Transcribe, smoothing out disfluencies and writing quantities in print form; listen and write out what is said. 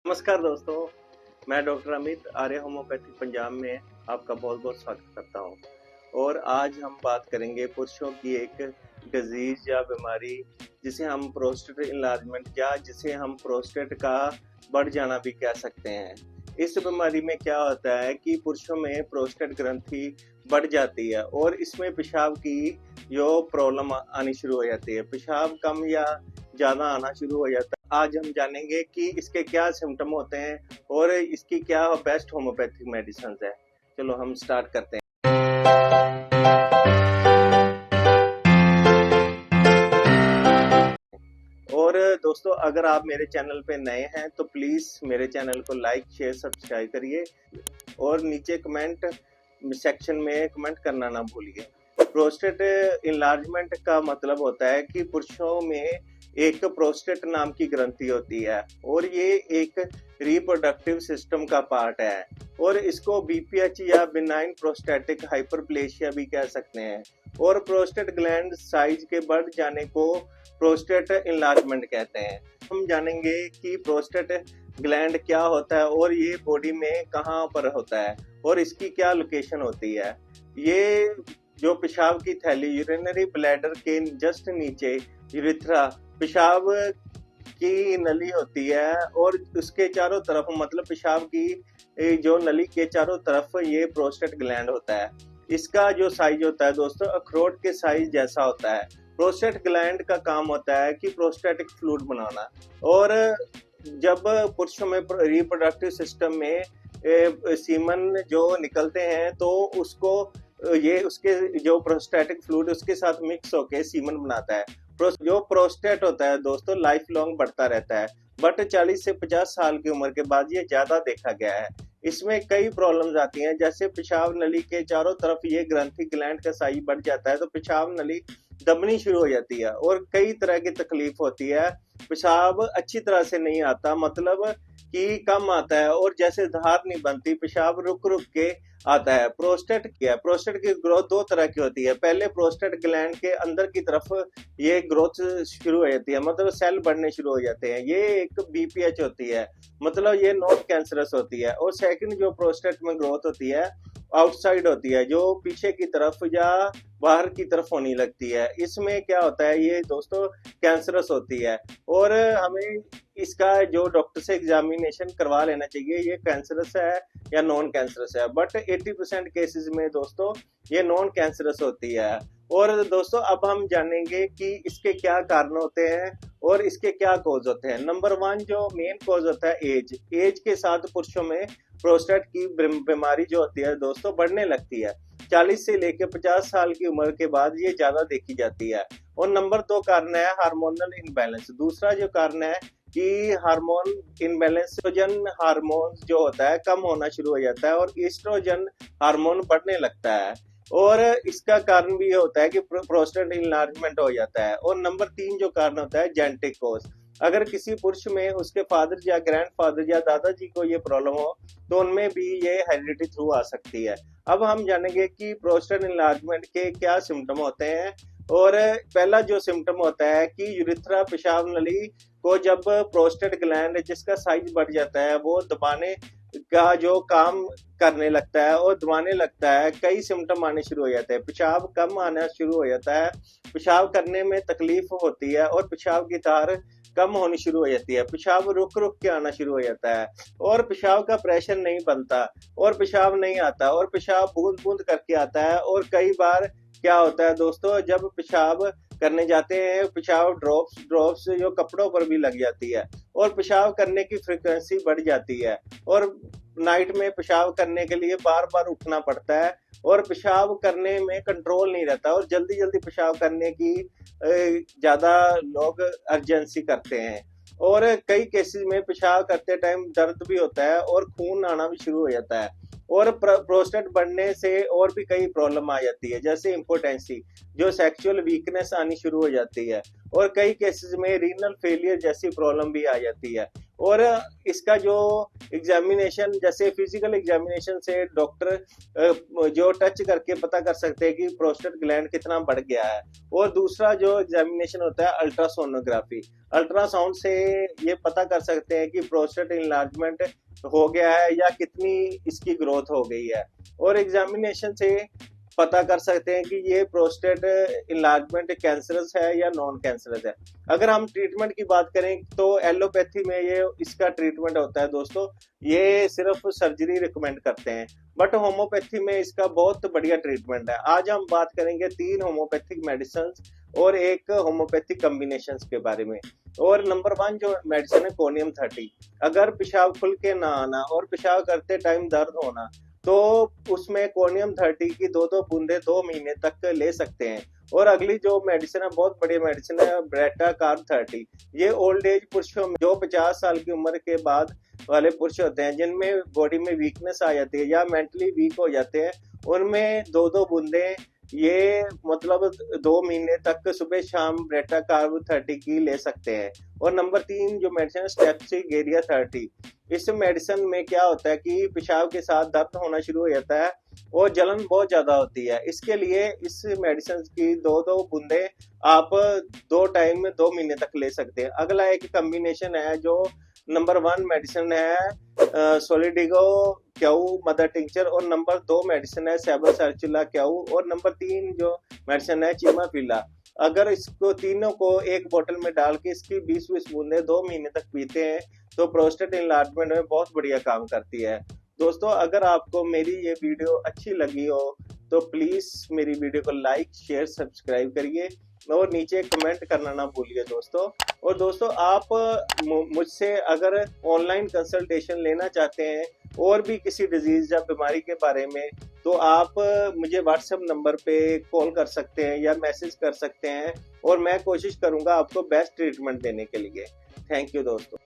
नमस्कार दोस्तों, मैं डॉक्टर अमित आर्य होम्योपैथी पंजाब में आपका बहुत बहुत स्वागत करता हूँ। और आज हम बात करेंगे पुरुषों की एक डिजीज या बीमारी जिसे हम प्रोस्टेट इनलार्जमेंट या जिसे हम प्रोस्टेट का बढ़ जाना भी कह सकते हैं। इस बीमारी में क्या होता है कि पुरुषों में प्रोस्टेट ग्रंथि बढ़ जाती है और इसमें पेशाब की जो प्रॉब्लम आनी शुरू हो जाती है, पेशाब कम या ज़्यादा आना शुरू हो जाता है। आज हम जानेंगे कि इसके क्या सिम्टम होते हैं और इसकी क्या बेस्ट होम्योपैथिक मेडिसिन है। चलो हम स्टार्ट करते हैं। और दोस्तों, अगर आप मेरे चैनल पे नए हैं तो प्लीज़ मेरे चैनल को लाइक शेयर सब्सक्राइब करिए और नीचे कमेंट सेक्शन में कमेंट करना ना भूलिए। प्रोस्टेट इनलार्जमेंट का मतलब होता है कि पुरुषों में एक प्रोस्टेट नाम की ग्रंथि होती है और ये एक रिप्रोडक्टिव सिस्टम का पार्ट है और इसको बीपीएच या बिनाइन प्रोस्टेटिक हाइपरप्लेशिया भी कह सकते हैं। और प्रोस्टेट ग्लैंड साइज के बढ़ जाने को प्रोस्टेट इनलार्जमेंट कहते हैं। हम जानेंगे कि प्रोस्टेट ग्लैंड क्या होता है और ये बॉडी में कहाँ पर होता है और इसकी क्या लोकेशन होती है। ये जो पेशाब की थैली यूरिनरी ब्लैडर के जस्ट नीचे यूरिथ्रा पेशाब की नली होती है और उसके चारों तरफ मतलब पेशाब की जो नली के चारों तरफ ये प्रोस्टेट ग्लैंड होता है। इसका जो साइज होता है दोस्तों अखरोट के साइज जैसा होता है। प्रोस्टेट ग्लैंड का काम होता है कि प्रोस्टेटिक फ्लूइड बनाना और जब पुरुषों में रिप्रोडक्टिव सिस्टम में सीमन जो निकलते हैं तो उसको ये उसके जो प्रोस्टेटिक फ्लूइड उसके साथ मिक्स होके सीमन बनाता है। जो प्रोस्टेट होता है दोस्तों लाइफ लॉन्ग बढ़ता रहता है, बट 40 से 50 साल की उम्र के बाद ये ज्यादा देखा गया है। इसमें कई प्रॉब्लम्स आती हैं, जैसे पेशाब नली के चारों तरफ ये ग्रंथि ग्लैंड का साइज बढ़ जाता है तो पेशाब नली दबनी शुरू हो जाती है और कई तरह की तकलीफ होती है। पेशाब अच्छी तरह से नहीं आता, मतलब कि कम आता है और जैसे धार नहीं बनती, पेशाब रुक रुक के आता है। प्रोस्टेट क्या है? प्रोस्टेट की ग्रोथ दो तरह की होती है। पहले प्रोस्टेट ग्लैंड के अंदर की तरफ ये ग्रोथ शुरू हो जाती है, मतलब सेल बढ़ने शुरू हो जाते हैं। ये एक बीपीएच होती है, मतलब ये नॉन कैंसरस होती है। और सेकंड जो प्रोस्टेट में ग्रोथ होती है आउटसाइड होती है, जो पीछे की तरफ या बाहर की तरफ होने लगती है। इसमें क्या होता है, ये दोस्तों कैंसरस होती है और हमें इसका जो डॉक्टर से एग्जामिनेशन करवा लेना चाहिए ये कैंसरस है या नॉन कैंसरस है। बट 80% केसेस में दोस्तों ये नॉन कैंसरस होती है। और दोस्तों अब हम जानेंगे कि इसके क्या कारण होते हैं और इसके क्या कॉज होते हैं। नंबर 1 जो मेन कॉज होता है एज के साथ पुरुषों में प्रोस्टेट की बीमारी जो होती है दोस्तों बढ़ने लगती है। 40 से लेकर 50 साल की उम्र के बाद ये ज्यादा देखी जाती है। और नंबर 2 कारण है हार्मोनल इनबैलेंस। दूसरा जो कारण है कि हार्मोन इनबैलेंस, एस्ट्रोजन हार्मोन जो होता है कम होना शुरू हो जाता है और ईस्ट्रोजन हार्मोन बढ़ने लगता है और इसका कारण भी ये होता है कि प्रोस्टेट इनलार्जमेंट हो जाता है। और नंबर 3 जो कारण होता है जेनेटिक कॉज। अगर किसी पुरुष में उसके फादर या ग्रैंडफादर या दादाजी को ये प्रॉब्लम हो तो उनमें भी ये हेरिडिटी थ्रू आ सकती है। अब हम जानेंगे कि प्रोस्टेट इनलार्जमेंट के क्या सिम्टम होते हैं। और पहला जो सिम्टम होता है कि यूरिथ्रा पेशाब नली को जब प्रोस्टेट ग्लैंड जिसका साइज बढ़ जाता है वो दबाने का जो काम करने लगता है और दबाने लगता है, कई सिम्टम आने शुरू हो जाते हैं। पेशाब कम आना शुरू हो जाता है, पेशाब करने में तकलीफ होती है और पेशाब की धार कम होनी शुरू हो जाती है। पेशाब रुक रुक के आना शुरू हो जाता है और पेशाब का प्रेशर नहीं बनता और पेशाब नहीं आता और पेशाब बूंद बूंद करके आता है। और कई बार क्या होता है दोस्तों, जब पेशाब करने जाते हैं पेशाब ड्रॉप्स जो कपड़ों पर भी लग जाती है और पेशाब करने की फ्रीक्वेंसी बढ़ जाती है और नाइट में पेशाब करने के लिए बार बार उठना पड़ता है और पेशाब करने में कंट्रोल नहीं रहता और जल्दी जल्दी पेशाब करने की ज्यादा लोग अर्जेंसी करते हैं। और कई केसेस में पेशाब करते टाइम दर्द भी होता है और खून आना भी शुरू हो जाता है। और प्रोस्टेट बढ़ने से और भी कई प्रॉब्लम आ जाती है, जैसे इम्पोर्टेंसी, जो सेक्सुअल वीकनेस आनी शुरू हो जाती है और कई केसेस में रीनल फेलियर जैसी प्रॉब्लम भी आ जाती है। और इसका जो एग्जामिनेशन, जैसे फिजिकल एग्जामिनेशन से डॉक्टर जो टच करके पता कर सकते हैं कि प्रोस्टेट ग्लैंड कितना बढ़ गया है। और दूसरा जो एग्जामिनेशन होता है अल्ट्रासोनोग्राफी, अल्ट्रासाउंड से ये पता कर सकते हैं कि प्रोस्टेट इनलार्जमेंट हो गया है या कितनी इसकी ग्रोथ हो गई है। और एग्जामिनेशन से पता कर सकते हैं कि ये प्रोस्टेट इनलार्जमेंट कैंसरस है या नॉन कैंसरस है। अगर हम ट्रीटमेंट की बात करें तो एलोपैथी में ये इसका ट्रीटमेंट होता है दोस्तों, ये सिर्फ सर्जरी रिकमेंड करते हैं, बट होम्योपैथी में इसका बहुत बढ़िया ट्रीटमेंट है। आज हम बात करेंगे 3 होम्योपैथिक मेडिसिन और एक होम्योपैथिक कॉम्बिनेशन के बारे में। और नंबर 1 जो मेडिसिन है कोनियम 30। अगर पेशाब खुल के ना आना और पेशाब करते टाइम दर्द होना, तो उसमें कोनियम 30 की 2-2 बूंदे 2 महीने तक ले सकते हैं। और अगली जो मेडिसिन है, बहुत बढ़िया मेडिसिन है, ब्रेटा कार्ब 30। ये ओल्ड एज पुरुषों में, जो 50 साल की उम्र के बाद वाले पुरुष होते हैं जिनमें बॉडी में वीकनेस आ जाती है या मेंटली वीक हो जाते हैं, उनमें 2-2 बूंदे ये मतलब 2 महीने तक सुबह शाम ब्रेटा कार्ब 30 की ले सकते हैं। और नंबर 3 जो मेडिसिन है स्टेप्सिगेरिया 30। इस मेडिसिन में क्या होता है कि पेशाब के साथ दर्द होना शुरू हो जाता है और जलन बहुत ज्यादा होती है। इसके लिए इस मेडिसिन की 2-2 बूंदे आप 2 टाइम 2 महीने तक ले सकते हैं। अगला एक कॉम्बिनेशन है जो नंबर 1 मेडिसिन है सोलिडिगो क्याऊ मदर टिंचर, और नंबर 2 मेडिसिन है सेबोसर्चुला क्याऊ, और नंबर 3 जो मेडिसिन है चिमाफिला। अगर इसको तीनों को एक बोतल में डाल के इसकी 20-20 बूंदे 2 महीने तक पीते हैं तो प्रोस्टेट इनलार्जमेंट में बहुत बढ़िया काम करती है। दोस्तों, अगर आपको मेरी ये वीडियो अच्छी लगी हो तो प्लीज मेरी वीडियो को लाइक शेयर सब्सक्राइब करिए और नीचे कमेंट करना ना भूलिए दोस्तों। और दोस्तों, आप मुझसे अगर ऑनलाइन कंसल्टेशन लेना चाहते हैं और भी किसी डिजीज या बीमारी के बारे में, तो आप मुझे व्हाट्सएप नंबर पे कॉल कर सकते हैं या मैसेज कर सकते हैं और मैं कोशिश करूंगा आपको बेस्ट ट्रीटमेंट देने के लिए। थैंक यू दोस्तों।